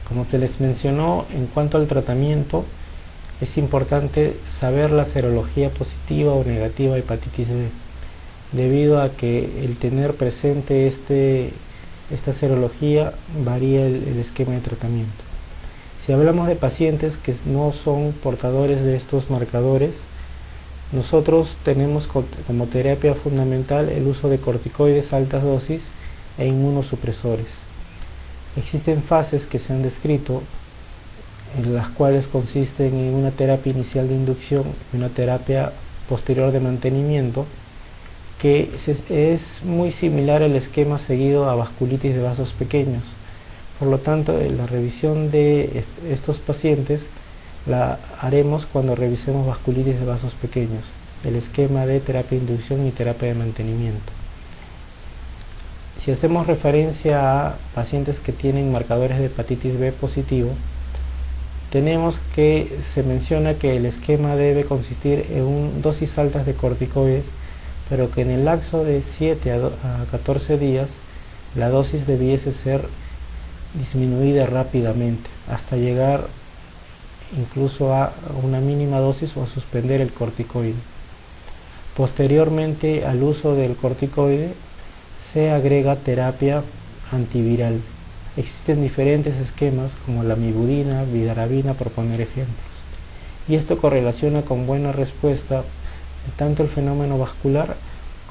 Como se les mencionó, en cuanto al tratamiento, es importante saber la serología positiva o negativa de hepatitis B, debido a que el tener presente esta serología varía el esquema de tratamiento. Si hablamos de pacientes que no son portadores de estos marcadores, nosotros tenemos como terapia fundamental el uso de corticoides a altas dosis e inmunosupresores. Existen fases que se han descrito, en las cuales consisten en una terapia inicial de inducción y una terapia posterior de mantenimiento, que es muy similar al esquema seguido a vasculitis de vasos pequeños. Por lo tanto, la revisión de estos pacientes la haremos cuando revisemos vasculitis de vasos pequeños, el esquema de terapia de inducción y terapia de mantenimiento. Si hacemos referencia a pacientes que tienen marcadores de hepatitis B positivo, tenemos que se menciona que el esquema debe consistir en dosis altas de corticoides, pero que en el lapso de 7 a 14 días la dosis debiese ser disminuida rápidamente hasta llegar incluso a una mínima dosis o a suspender el corticoide. Posteriormente al uso del corticoide se agrega terapia antiviral. Existen diferentes esquemas como la mibudina, vidarabina, por poner ejemplos, y esto correlaciona con buena respuesta tanto el fenómeno vascular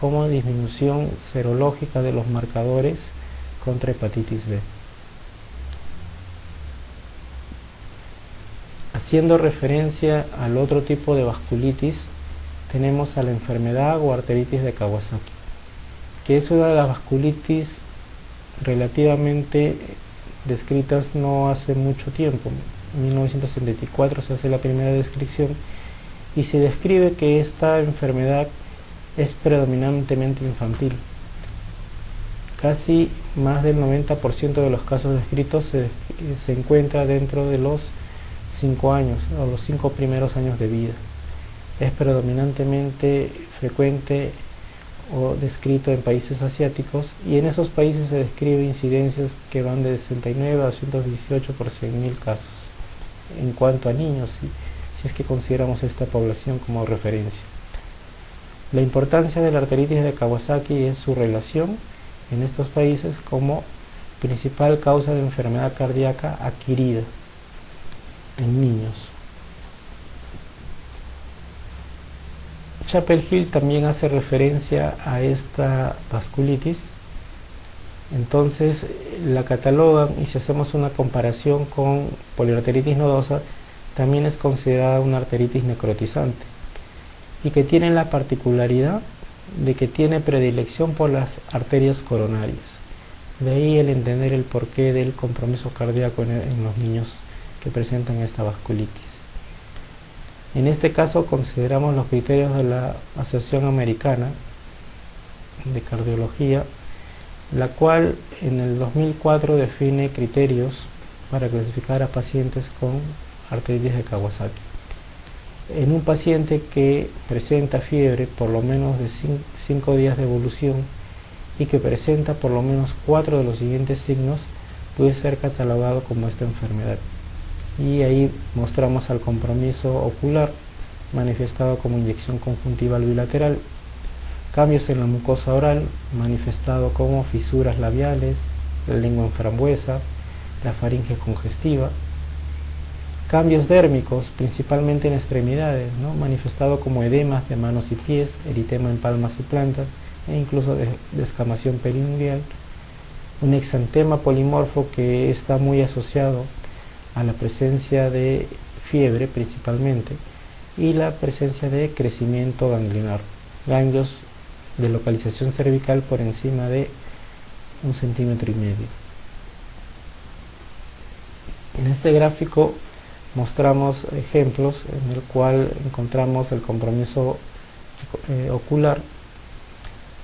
como disminución serológica de los marcadores contra hepatitis B. Haciendo referencia al otro tipo de vasculitis, tenemos a la enfermedad o arteritis de Kawasaki, que es una de las vasculitis relativamente descritas no hace mucho tiempo. En 1974 se hace la primera descripción y se describe que esta enfermedad es predominantemente infantil. Casi más del 90% de los casos descritos se encuentra dentro de los 5 años o los 5 primeros años de vida. Es predominantemente frecuente o descrito en países asiáticos, y en esos países se describe incidencias que van de 69 a 218 por 100.000 casos en cuanto a niños, si es que consideramos esta población como referencia. La importancia de la arteritis de Kawasaki es su relación en estos países como principal causa de enfermedad cardíaca adquirida en niños. Chapel-Hill también hace referencia a esta vasculitis, entonces la catalogan, y si hacemos una comparación con poliarteritis nodosa, también es considerada una arteritis necrotizante, y que tiene la particularidad de que tiene predilección por las arterias coronarias. De ahí el entender el porqué del compromiso cardíaco en los niños que presentan esta vasculitis. En este caso consideramos los criterios de la Asociación Americana de Cardiología, la cual en el 2004 define criterios para clasificar a pacientes con arteritis de Kawasaki. En un paciente que presenta fiebre por lo menos de 5 días de evolución y que presenta por lo menos 4 de los siguientes signos, puede ser catalogado como esta enfermedad. Y ahí mostramos al compromiso ocular manifestado como inyección conjuntiva bilateral, cambios en la mucosa oral manifestado como fisuras labiales, la lengua en frambuesa, la faringe congestiva, cambios dérmicos principalmente en extremidades, manifestado como edemas de manos y pies, eritema en palmas y plantas e incluso descamación periungual, un exantema polimorfo que está muy asociado a la presencia de fiebre principalmente, y la presencia de crecimiento ganglionar, ganglios de localización cervical por encima de 1,5 centímetros. En este gráfico mostramos ejemplos en el cual encontramos el compromiso ocular,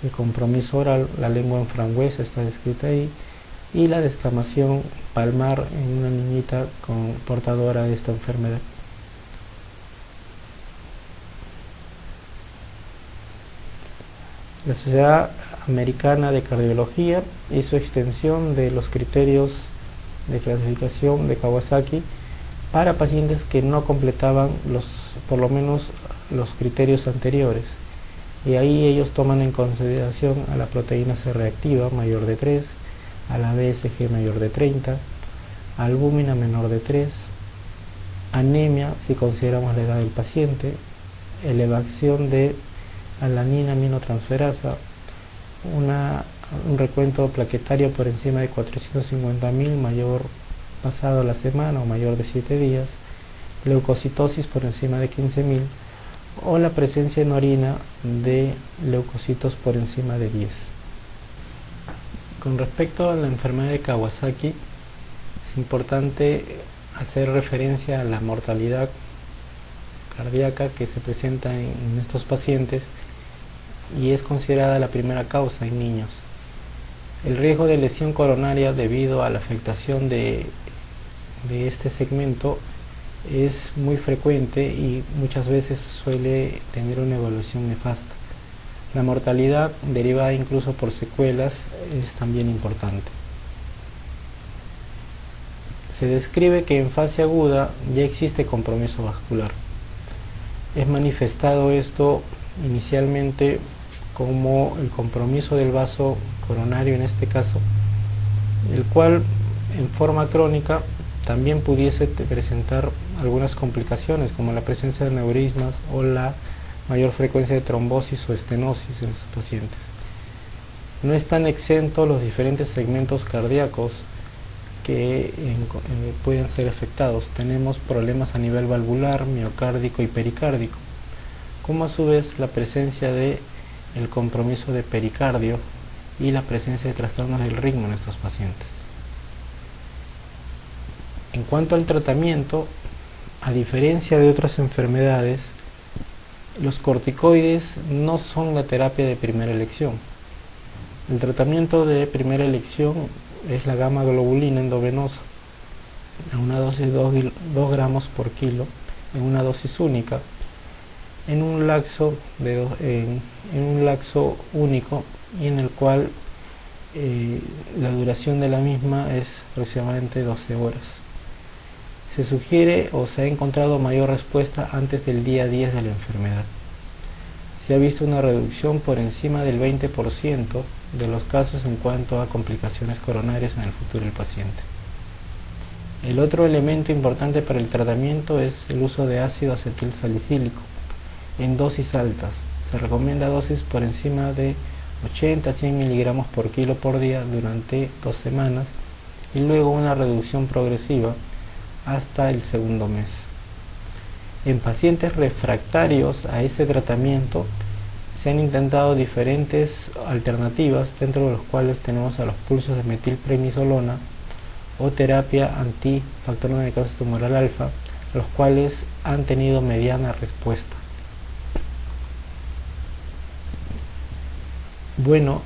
el compromiso oral, la lengua en frambuesa está descrita ahí, y la descamación palmar en una niñita portadora de esta enfermedad. La Sociedad Americana de Cardiología hizo extensión de los criterios de clasificación de Kawasaki para pacientes que no completaban por lo menos los criterios anteriores, y ahí ellos toman en consideración a la proteína C reactiva mayor de 3, a la BSG mayor de 30, albúmina menor de 3, anemia si consideramos la edad del paciente, elevación de alanina aminotransferasa, un recuento plaquetario por encima de 450.000 mayor pasado la semana o mayor de 7 días, leucocitosis por encima de 15.000 o la presencia en orina de leucocitos por encima de 10. Con respecto a la enfermedad de Kawasaki, es importante hacer referencia a la mortalidad cardíaca que se presenta en estos pacientes y es considerada la primera causa en niños. El riesgo de lesión coronaria debido a la afectación de este segmento es muy frecuente y muchas veces suele tener una evolución nefasta. La mortalidad derivada incluso por secuelas es también importante. Se describe que en fase aguda ya existe compromiso vascular. Es manifestado esto inicialmente como el compromiso del vaso coronario en este caso, el cual en forma crónica también pudiese presentar algunas complicaciones como la presencia de aneurismas o la mayor frecuencia de trombosis o estenosis en estos pacientes. No están exentos los diferentes segmentos cardíacos que pueden ser afectados. Tenemos problemas a nivel valvular, miocárdico y pericárdico, como a su vez la presencia de el compromiso de pericardio y la presencia de trastornos del ritmo en estos pacientes. En cuanto al tratamiento, a diferencia de otras enfermedades, los corticoides no son la terapia de primera elección. El tratamiento de primera elección es la gamma globulina endovenosa a una dosis de 2 gramos por kilo en una dosis única en un lapso único y en el cual la duración de la misma es aproximadamente 12 horas. Se sugiere o se ha encontrado mayor respuesta antes del día 10 de la enfermedad. Se ha visto una reducción por encima del 20% de los casos en cuanto a complicaciones coronarias en el futuro del paciente. El otro elemento importante para el tratamiento es el uso de ácido acetil salicílico en dosis altas. Se recomienda dosis por encima de 80 a 100 miligramos por kilo por día durante 2 semanas y luego una reducción progresiva hasta el segundo mes. En pacientes refractarios a este tratamiento se han intentado diferentes alternativas, dentro de los cuales tenemos a los pulsos de metilprednisolona o terapia antifactor de necrosis tumoral alfa, los cuales han tenido mediana respuesta. Bueno,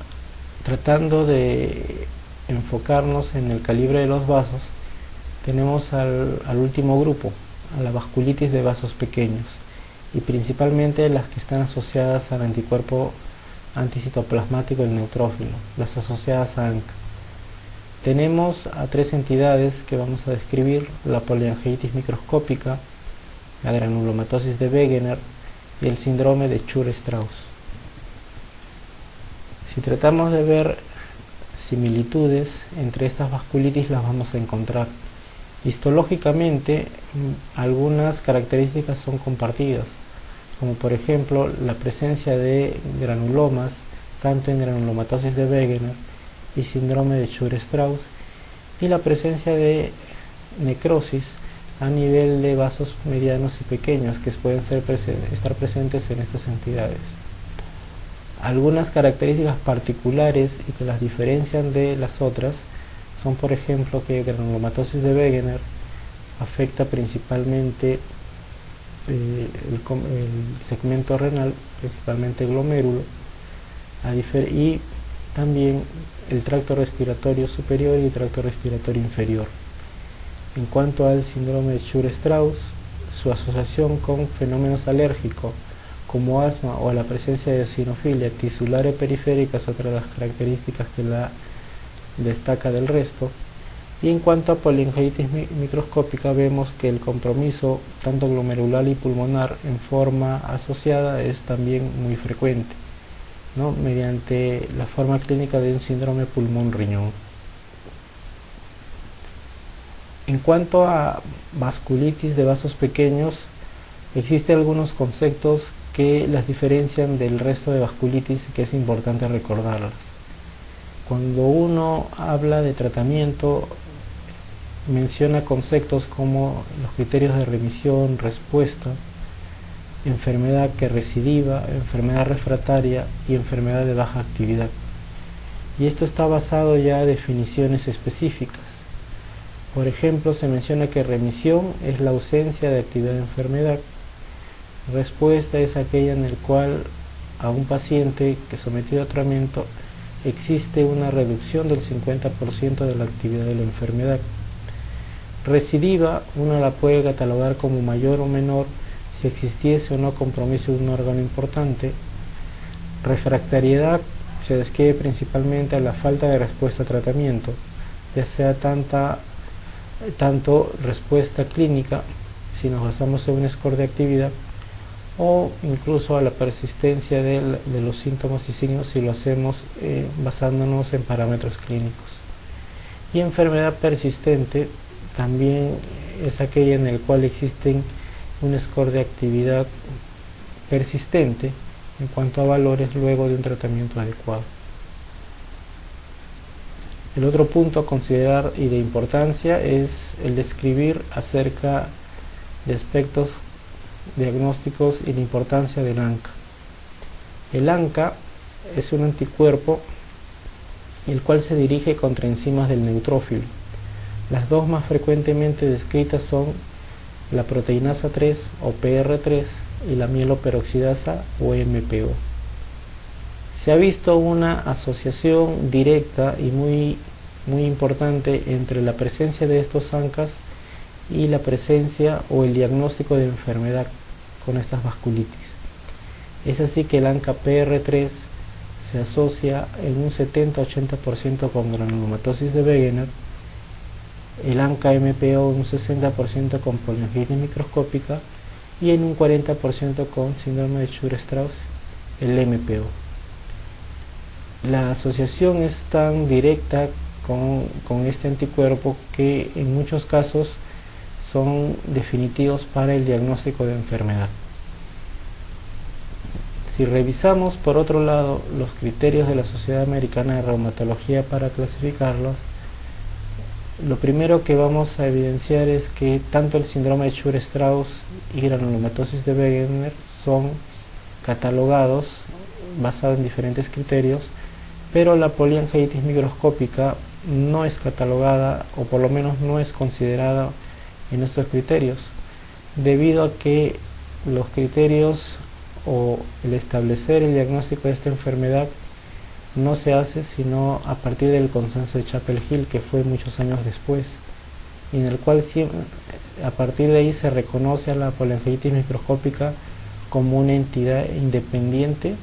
tratando de enfocarnos en el calibre de los vasos, tenemos al último grupo, a la vasculitis de vasos pequeños, y principalmente las que están asociadas al anticuerpo anticitoplasmático del neutrófilo, las asociadas a ANCA. Tenemos a 3 entidades que vamos a describir: la poliangiitis microscópica, la granulomatosis de Wegener y el síndrome de Chur-Strauss. Si tratamos de ver similitudes entre estas vasculitis, las vamos a encontrar. Histológicamente, algunas características son compartidas, como por ejemplo la presencia de granulomas, tanto en granulomatosis de Wegener y síndrome de Chur-Strauss, y la presencia de necrosis a nivel de vasos medianos y pequeños que pueden estar presentes en estas entidades. Algunas características particulares y que las diferencian de las otras son, por ejemplo, que granulomatosis de Wegener afecta principalmente el segmento renal, principalmente el glomérulo, y también el tracto respiratorio superior y el tracto respiratorio inferior. En cuanto al síndrome de Chur-Strauss, su asociación con fenómenos alérgicos como asma o la presencia de eosinofilia tisular periférica es otra de las características que la destaca del resto, Y en cuanto a poliangiitis microscópica, vemos que el compromiso tanto glomerular y pulmonar en forma asociada es también muy frecuente, ¿no?, mediante la forma clínica de un síndrome pulmón-riñón. En cuanto a vasculitis de vasos pequeños, existen algunos conceptos que las diferencian del resto de vasculitis que es importante recordarlas. Cuando uno habla de tratamiento, menciona conceptos como los criterios de remisión, respuesta, enfermedad que recidiva, enfermedad refractaria y enfermedad de baja actividad. Y esto está basado ya en definiciones específicas. Por ejemplo, se menciona que remisión es la ausencia de actividad de enfermedad. Respuesta es aquella en el cual a un paciente que sometido a tratamiento existe una reducción del 50% de la actividad de la enfermedad. Recidiva, uno la puede catalogar como mayor o menor si existiese o no compromiso de un órgano importante. Refractariedad se describe principalmente a la falta de respuesta a tratamiento, ya sea tanto respuesta clínica, si nos basamos en un score de actividad, o incluso a la persistencia de los síntomas y signos si lo hacemos basándonos en parámetros clínicos. Y enfermedad persistente también es aquella en la cual existe un score de actividad persistente en cuanto a valores luego de un tratamiento adecuado. El otro punto a considerar y de importancia es el describir acerca de aspectos diagnósticos y la importancia del ANCA. El ANCA es un anticuerpo el cual se dirige contra enzimas del neutrófilo. Las dos más frecuentemente descritas son la proteinasa 3 o PR3 y la mieloperoxidasa o MPO. Se ha visto una asociación directa y muy importante entre la presencia de estos ANCAs y la presencia o el diagnóstico de enfermedad con estas vasculitis. Es así que el ANCA PR3 se asocia en un 70-80% con granulomatosis de Wegener, el ANCA MPO en un 60% con poliangiitis microscópica y en un 40% con síndrome de Church-Strauss, el MPO. La asociación es tan directa con este anticuerpo que en muchos casos son definitivos para el diagnóstico de enfermedad. Si revisamos por otro lado los criterios de la Sociedad Americana de Reumatología para clasificarlos, lo primero que vamos a evidenciar es que tanto el síndrome de Church-Strauss y granulomatosis de Wegener son catalogados basados en diferentes criterios, pero la poliangiitis microscópica no es catalogada, o por lo menos no es considerada en estos criterios, debido a que los criterios o el establecer el diagnóstico de esta enfermedad no se hace sino a partir del consenso de Chapel Hill, que fue muchos años después, y en el cual a partir de ahí se reconoce a la poliangiitis microscópica como una entidad independiente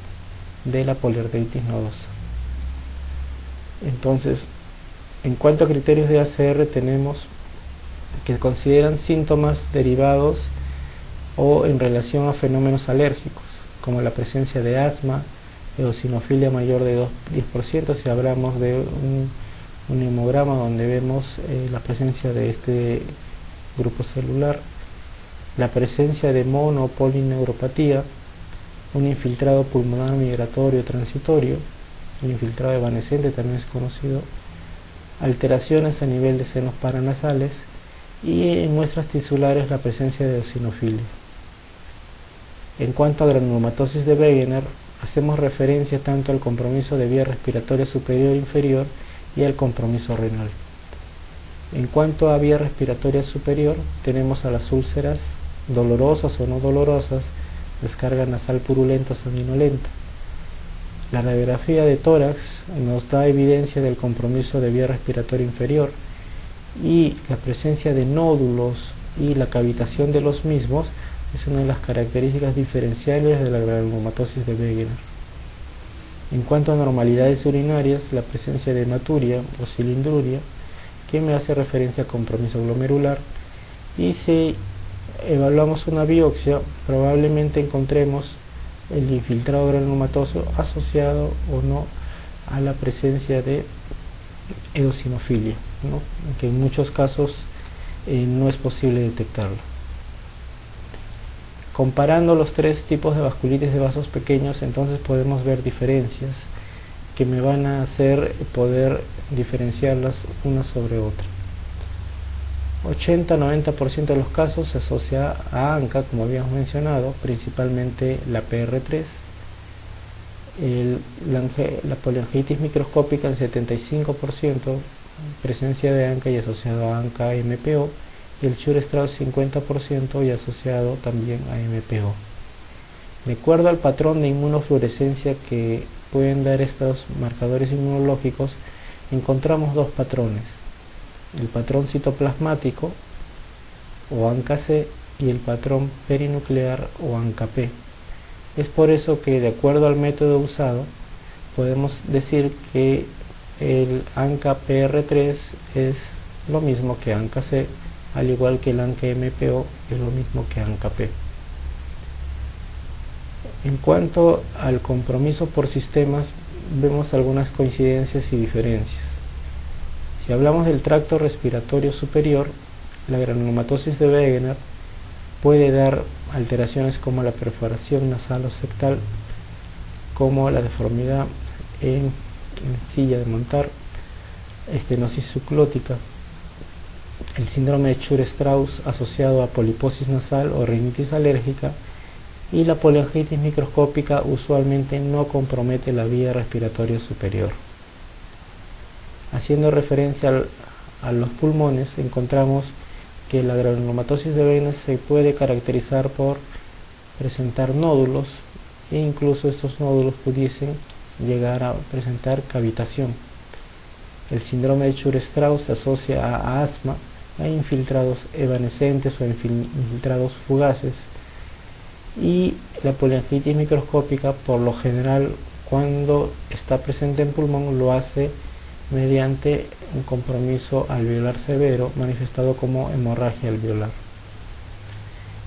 de la poliarteritis nodosa. Entonces, en cuanto a criterios de ACR, tenemos que consideran síntomas derivados o en relación a fenómenos alérgicos, como la presencia de asma, eosinofilia mayor de 10%, si hablamos de un hemograma donde vemos la presencia de este grupo celular, la presencia de mono o polineuropatía, un infiltrado pulmonar migratorio transitorio, un infiltrado evanescente también es conocido, alteraciones a nivel de senos paranasales y en muestras tisulares la presencia de eosinofilia. En cuanto a granulomatosis de Wegener, hacemos referencia tanto al compromiso de vía respiratoria superior e inferior y al compromiso renal. En cuanto a vía respiratoria superior, tenemos a las úlceras dolorosas o no dolorosas, descarga nasal purulenta o sanguinolenta. La radiografía de tórax nos da evidencia del compromiso de vía respiratoria inferior y la presencia de nódulos y la cavitación de los mismos es una de las características diferenciales de la granulomatosis de Wegener. En cuanto a normalidades urinarias, la presencia de hematuria o cilindruria, que me hace referencia a compromiso glomerular, y si evaluamos una biopsia probablemente encontremos el infiltrado granulomatoso asociado o no a la presencia de eosinofilia, ¿no? Que en muchos casos no es posible detectarlo. Comparando los tres tipos de vasculitis de vasos pequeños, entonces podemos ver diferencias que me van a hacer poder diferenciarlas una sobre otra. 80-90% de los casos se asocia a ANCA, como habíamos mencionado, principalmente la PR3, la poliangitis microscópica en 75%, presencia de ANCA y asociado a ANCA-MPO, y el Chur-Strauss 50% y asociado también a MPO. De acuerdo al patrón de inmunofluorescencia que pueden dar estos marcadores inmunológicos, encontramos dos patrones: el patrón citoplasmático o ANCA-C y el patrón perinuclear o ANCA-P. Es por eso que, de acuerdo al método usado, podemos decir que el ANCA-PR3 es lo mismo que ANCA-C, al igual que el ANCA-MPO es lo mismo que ANCA-P. En cuanto al compromiso por sistemas, vemos algunas coincidencias y diferencias. Si hablamos del tracto respiratorio superior, la granulomatosis de Wegener puede dar alteraciones como la perforación nasal o septal, como la deformidad en silla de montar, estenosis subglótica, el síndrome de Chur-Strauss asociado a poliposis nasal o rinitis alérgica, y la poliangitis microscópica usualmente no compromete la vía respiratoria superior. Haciendo referencia a los pulmones, encontramos que la granulomatosis de Wegener se puede caracterizar por presentar nódulos, e incluso estos nódulos pudiesen llegar a presentar cavitación. El síndrome de Chur-Strauss se asocia a asma, a infiltrados evanescentes o infiltrados fugaces, y la poliangitis microscópica, por lo general, cuando está presente en pulmón, lo hace mediante un compromiso alveolar severo manifestado como hemorragia alveolar.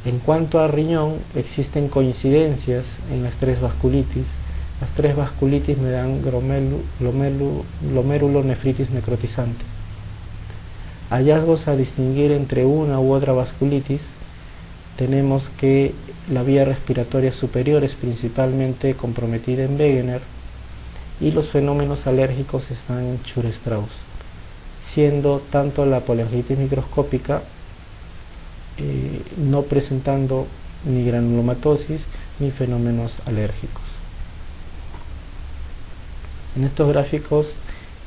En cuanto a riñón, existen coincidencias en las tres vasculitis. Las tres vasculitis me dan glomerulonefritis necrotizante. Hallazgos a distinguir entre una u otra vasculitis: tenemos que la vía respiratoria superior es principalmente comprometida en Wegener, y los fenómenos alérgicos están en Chur-Strauss, siendo tanto la poliangitis microscópica no presentando ni granulomatosis ni fenómenos alérgicos. En estos gráficos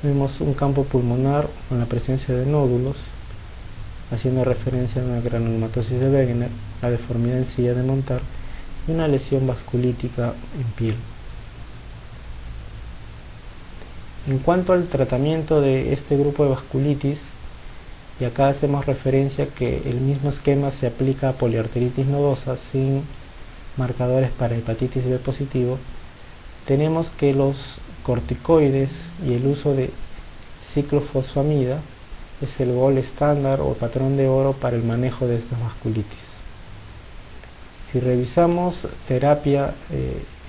vemos un campo pulmonar con la presencia de nódulos, haciendo referencia a una granulomatosis de Wegener, la deformidad en silla de montar y una lesión vasculítica en piel. En cuanto al tratamiento de este grupo de vasculitis, y acá hacemos referencia que el mismo esquema se aplica a poliarteritis nodosa sin marcadores para hepatitis B positivo, tenemos que los corticoides y el uso de ciclofosfamida es el gold estándar o patrón de oro para el manejo de estas vasculitis. Si revisamos terapia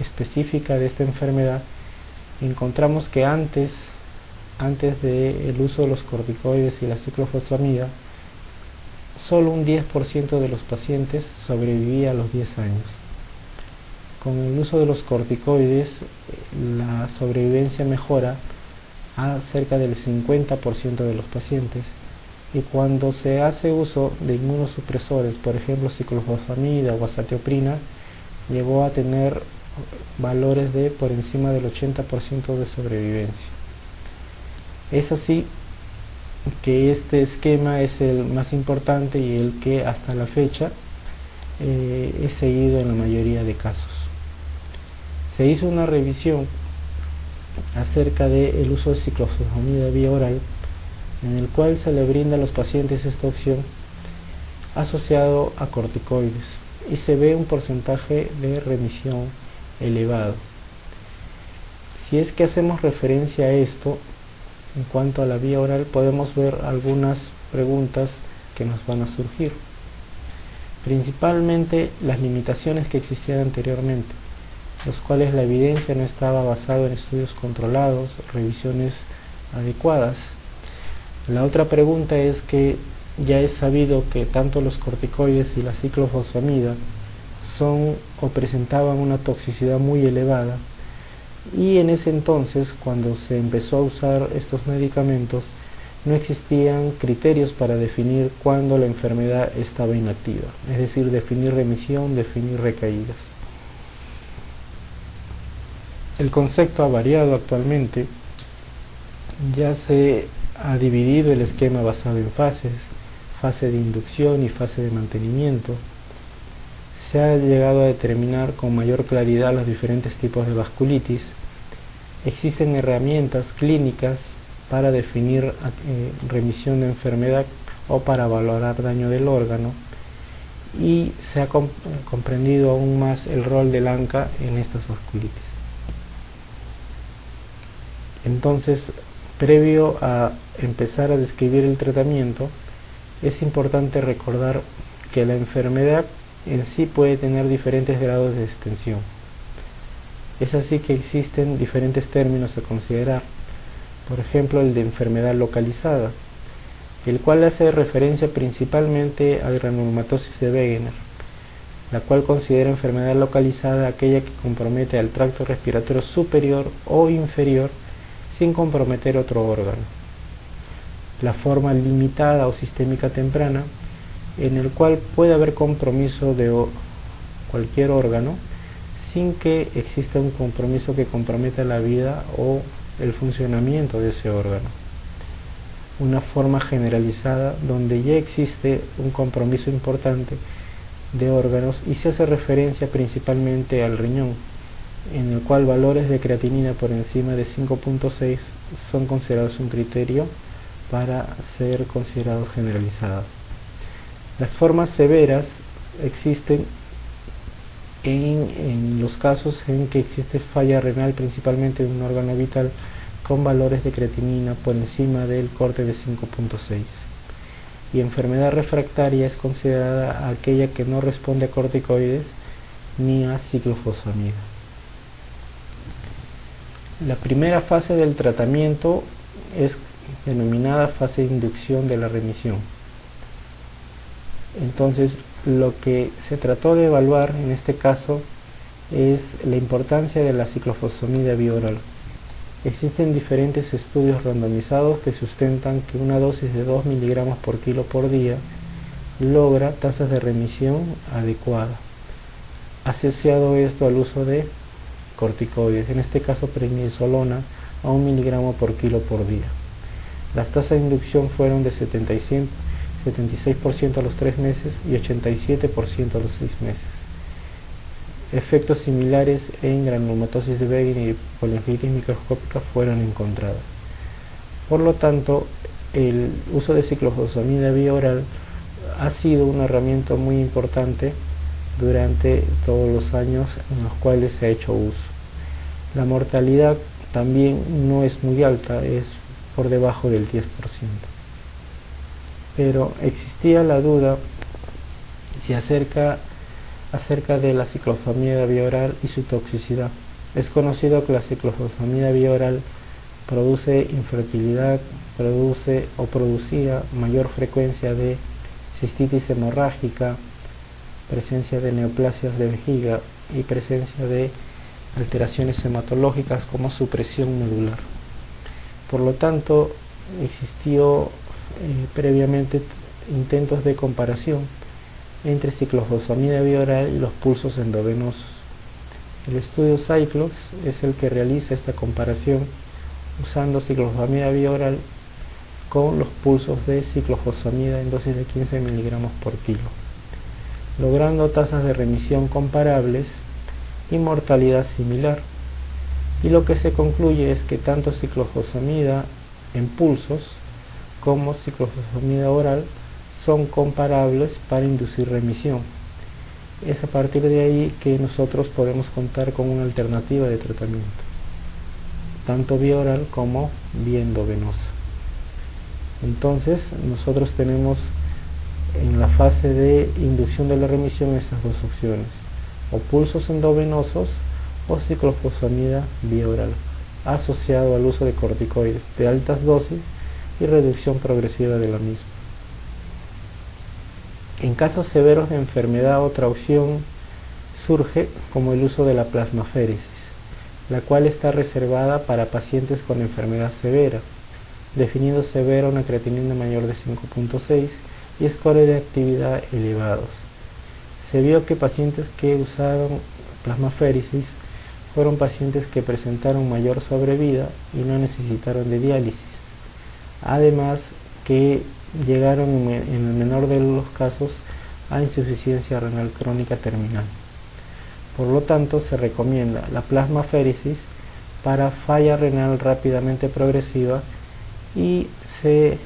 específica de esta enfermedad, encontramos que antes del uso de los corticoides y la ciclofosfamida, solo un 10% de los pacientes sobrevivía a los 10 años. Con el uso de los corticoides, la sobrevivencia mejora a cerca del 50% de los pacientes, y cuando se hace uso de inmunosupresores, por ejemplo ciclofosfamida o azatioprina, llegó a tener valores de por encima del 80% de sobrevivencia. Es así que este esquema es el más importante y el que hasta la fecha es seguido en la mayoría de casos. Se hizo una revisión acerca del uso de ciclofosfamida vía oral, en el cual se le brinda a los pacientes esta opción asociado a corticoides, y se ve un porcentaje de remisión elevado. Si es que hacemos referencia a esto, En cuanto a la vía oral, podemos ver algunas preguntas que nos van a surgir. Principalmente las limitaciones que existían anteriormente, los cuales la evidencia no estaba basada en estudios controlados, revisiones adecuadas. La otra pregunta es que ya es sabido que tanto los corticoides y la ciclofosfamida son o presentaban una toxicidad muy elevada, y en ese entonces, cuando se empezó a usar estos medicamentos, no existían criterios para definir cuándo la enfermedad estaba inactiva, es decir, definir remisión, definir recaídas. El concepto ha variado actualmente, ya se ha dividido el esquema basado en fases, fase de inducción y fase de mantenimiento. Se ha llegado a determinar con mayor claridad los diferentes tipos de vasculitis. Existen herramientas clínicas para definir remisión de enfermedad o para valorar daño del órgano, y se ha comprendido aún más el rol del ANCA en estas vasculitis. Entonces, previo a empezar a describir el tratamiento, es importante recordar que la enfermedad en sí puede tener diferentes grados de extensión. Es así que existen diferentes términos a considerar. Por ejemplo, el de enfermedad localizada, el cual hace referencia principalmente a granulomatosis de Wegener, la cual considera enfermedad localizada aquella que compromete al tracto respiratorio superior o inferior sin comprometer otro órgano. La forma limitada o sistémica temprana, en el cual puede haber compromiso de cualquier órgano sin que exista un compromiso que comprometa la vida o el funcionamiento de ese órgano. Una forma generalizada donde ya existe un compromiso importante de órganos y se hace referencia principalmente al riñón, en el cual valores de creatinina por encima de 5.6 son considerados un criterio para ser considerado generalizado. Las formas severas existen en los casos en que existe falla renal, principalmente de un órgano vital, con valores de creatinina por encima del corte de 5.6. Y enfermedad refractaria es considerada aquella que no responde a corticoides ni a ciclofosfamida. La primera fase del tratamiento es denominada fase de inducción de la remisión. Entonces, lo que se trató de evaluar en este caso es la importancia de la ciclofosfamida vía oral. Existen diferentes estudios randomizados que sustentan que una dosis de 2 miligramos por kilo por día logra tasas de remisión adecuada, asociado esto al uso de corticoides, en este caso prednisolona a 1 miligramo por kilo por día. Las tasas de inducción fueron de 76% a los 3 meses y 87% a los 6 meses. Efectos similares en granulomatosis de Wegener y poliangiitis microscópica fueron encontrados. Por lo tanto, el uso de ciclofosfamida vía oral ha sido una herramienta muy importante durante todos los años en los cuales se ha hecho uso. La mortalidad también no es muy alta, es por debajo del 10%. Pero existía la duda si acerca de la ciclofosfamida vía oral y su toxicidad. Es conocido que la ciclofosfamida vía oral produce infertilidad, producía mayor frecuencia de cistitis hemorrágica, presencia de neoplasias de vejiga y presencia de alteraciones hematológicas como supresión nodular. Por lo tanto, existió previamente intentos de comparación entre ciclofosfamida vía oral y los pulsos endovenosos. El estudio Cyclox es el que realiza esta comparación usando ciclofosfamida vía oral con los pulsos de ciclofosfamida en dosis de 15 miligramos por kilo, logrando tasas de remisión comparables y mortalidad similar. Y lo que se concluye es que tanto ciclofosfamida en pulsos como ciclofosfamida oral son comparables para inducir remisión. Es a partir de ahí que nosotros podemos contar con una alternativa de tratamiento. tanto vía oral como vía endovenosa. Entonces nosotros tenemos en la fase de inducción de la remisión estas dos opciones: o pulsos endovenosos o ciclofosfamida vía oral, asociado al uso de corticoides de altas dosis y reducción progresiva de la misma. En casos severos de enfermedad, otra opción surge como el uso de la plasmaféresis, la cual está reservada para pacientes con enfermedad severa, definiendo severa una creatinina mayor de 5.6 y score de actividad elevados. Se vio que pacientes que usaron plasmaféresis fueron pacientes que presentaron mayor sobrevida y no necesitaron de diálisis. Además que llegaron en el menor de los casos a insuficiencia renal crónica terminal. Por lo tanto, se recomienda la plasmaféresis para falla renal rápidamente progresiva y se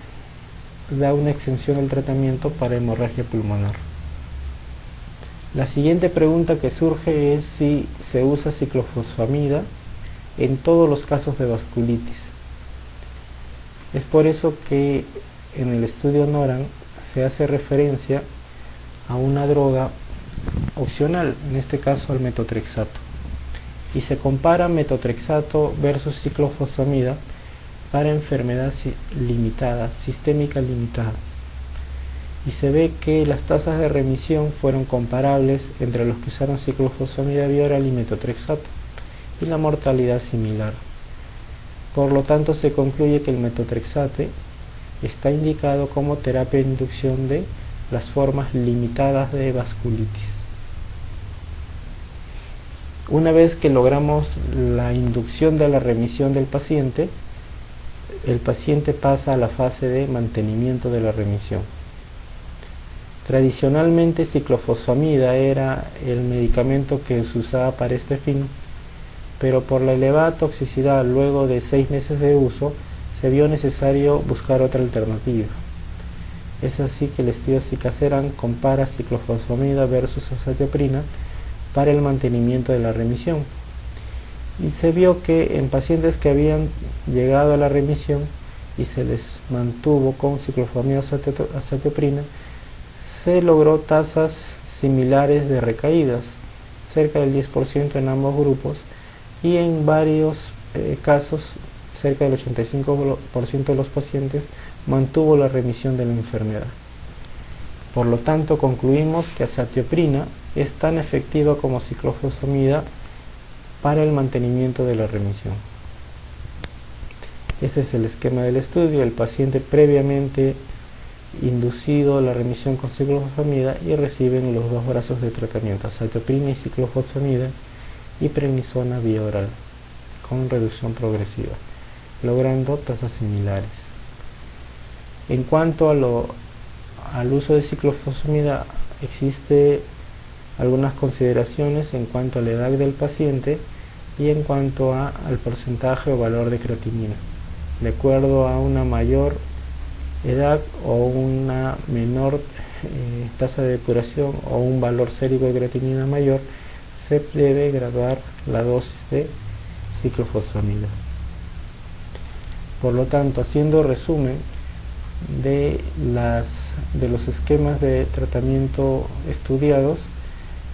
da una extensión del tratamiento para hemorragia pulmonar. La siguiente pregunta que surge es si se usa ciclofosfamida en todos los casos de vasculitis. Es por eso que en el estudio NORAN se hace referencia a una droga opcional, en este caso al metotrexato, y se compara metotrexato versus ciclofosfamida para enfermedad limitada, sistémica limitada, y se ve que las tasas de remisión fueron comparables entre los que usaron ciclofosfamida vía oral y metotrexato, y la mortalidad similar. Por lo tanto, se concluye que el metotrexate está indicado como terapia de inducción de las formas limitadas de vasculitis. Una vez que logramos la inducción de la remisión del paciente, el paciente pasa a la fase de mantenimiento de la remisión. Tradicionalmente, ciclofosfamida era el medicamento que se usaba para este fin, pero por la elevada toxicidad luego de 6 meses de uso, se vio necesario buscar otra alternativa. Es así que el estudio Cicaseran compara ciclofosfamida versus azatioprina para el mantenimiento de la remisión, y se vio que en pacientes que habían llegado a la remisión y se les mantuvo con ciclofosfamida azatioprina, se logró tasas similares de recaídas, cerca del 10% en ambos grupos, y en varios casos cerca del 85% de los pacientes mantuvo la remisión de la enfermedad. Por lo tanto, concluimos que azatioprina es tan efectiva como ciclofosfamida para el mantenimiento de la remisión. Este es el esquema del estudio: el paciente previamente inducido la remisión con ciclofosfamida y reciben los dos brazos de tratamiento, azatioprina y ciclofosfamida, y prednisona vía oral con reducción progresiva, logrando tasas similares. En cuanto al uso de ciclofosfamida, existe algunas consideraciones en cuanto a la edad del paciente y en cuanto al porcentaje o valor de creatinina. De acuerdo a una mayor edad o una menor tasa de depuración o un valor sérico de creatinina mayor, se debe graduar la dosis de ciclofosfamida. Por lo tanto, haciendo resumen de los esquemas de tratamiento estudiados,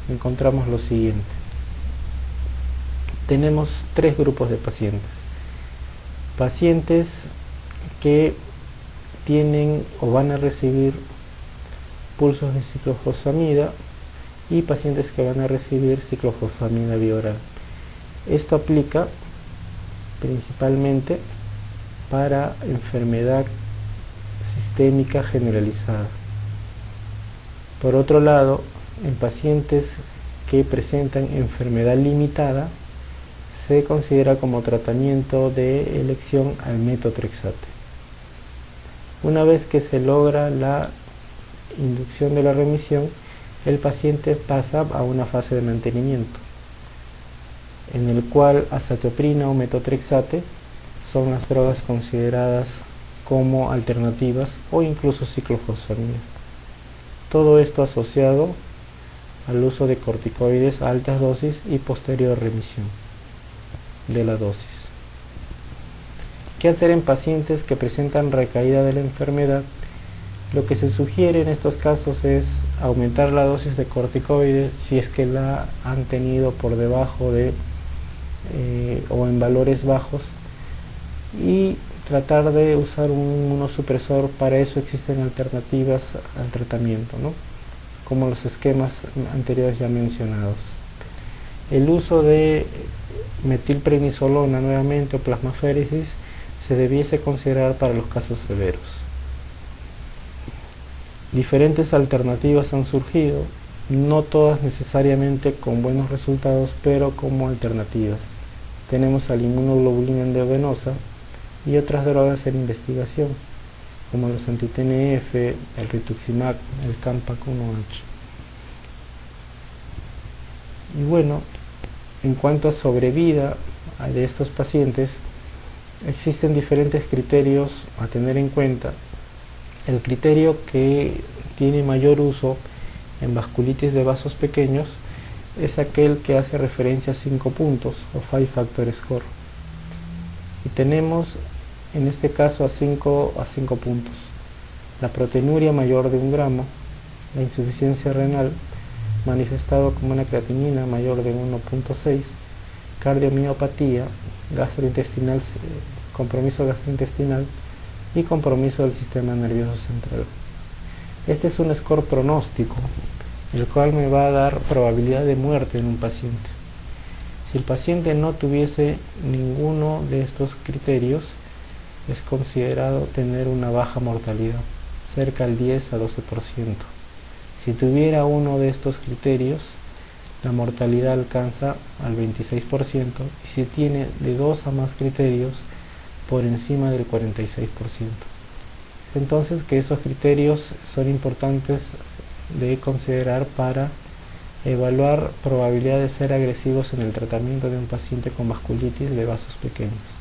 encontramos lo siguiente. Tenemos 3 grupos de pacientes: pacientes que tienen o van a recibir pulsos de ciclofosfamida y pacientes que van a recibir ciclofosfamida vía oral. Esto aplica principalmente para enfermedad sistémica generalizada. Por otro lado, en pacientes que presentan enfermedad limitada, se considera como tratamiento de elección al metotrexate. Una vez que se logra la inducción de la remisión, el paciente pasa a una fase de mantenimiento, en el cual azatioprina o metotrexate son las drogas consideradas como alternativas, o incluso ciclofosfamida. Todo esto asociado al uso de corticoides a altas dosis y posterior remisión de la dosis. ¿Qué hacer en pacientes que presentan recaída de la enfermedad? Lo que se sugiere en estos casos es aumentar la dosis de corticoides si es que la han tenido por debajo de o en valores bajos, y tratar de usar un inmunosupresor. Para eso existen alternativas al tratamiento, ¿no?, como los esquemas anteriores ya mencionados. El uso de metilprednisolona nuevamente o plasmaféresis se debiese considerar para los casos severos. Diferentes alternativas han surgido, no todas necesariamente con buenos resultados, pero como alternativas. Tenemos a la inmunoglobulina endovenosa y otras drogas en investigación, como los anti-TNF, el rituximab, el Campac-1H. Y bueno, en cuanto a sobrevida de estos pacientes, existen diferentes criterios a tener en cuenta. El criterio que tiene mayor uso en vasculitis de vasos pequeños es aquel que hace referencia a 5 puntos o 5 factor score. Y tenemos en este caso a 5 puntos: la proteinuria mayor de 1 gramo, la insuficiencia renal manifestado como una creatinina mayor de 1.6, cardiomiopatía, gastrointestinal, compromiso gastrointestinal y compromiso del sistema nervioso central. Este es un score pronóstico, el cual me va a dar probabilidad de muerte en un paciente. Si el paciente no tuviese ninguno de estos criterios, es considerado tener una baja mortalidad, cerca del 10 a 12%. Si tuviera uno de estos criterios, la mortalidad alcanza al 26%, y si tiene de 2 a más criterios, por encima del 46%. Entonces, que esos criterios son importantes de considerar para evaluar probabilidad de ser agresivos en el tratamiento de un paciente con vasculitis de vasos pequeños.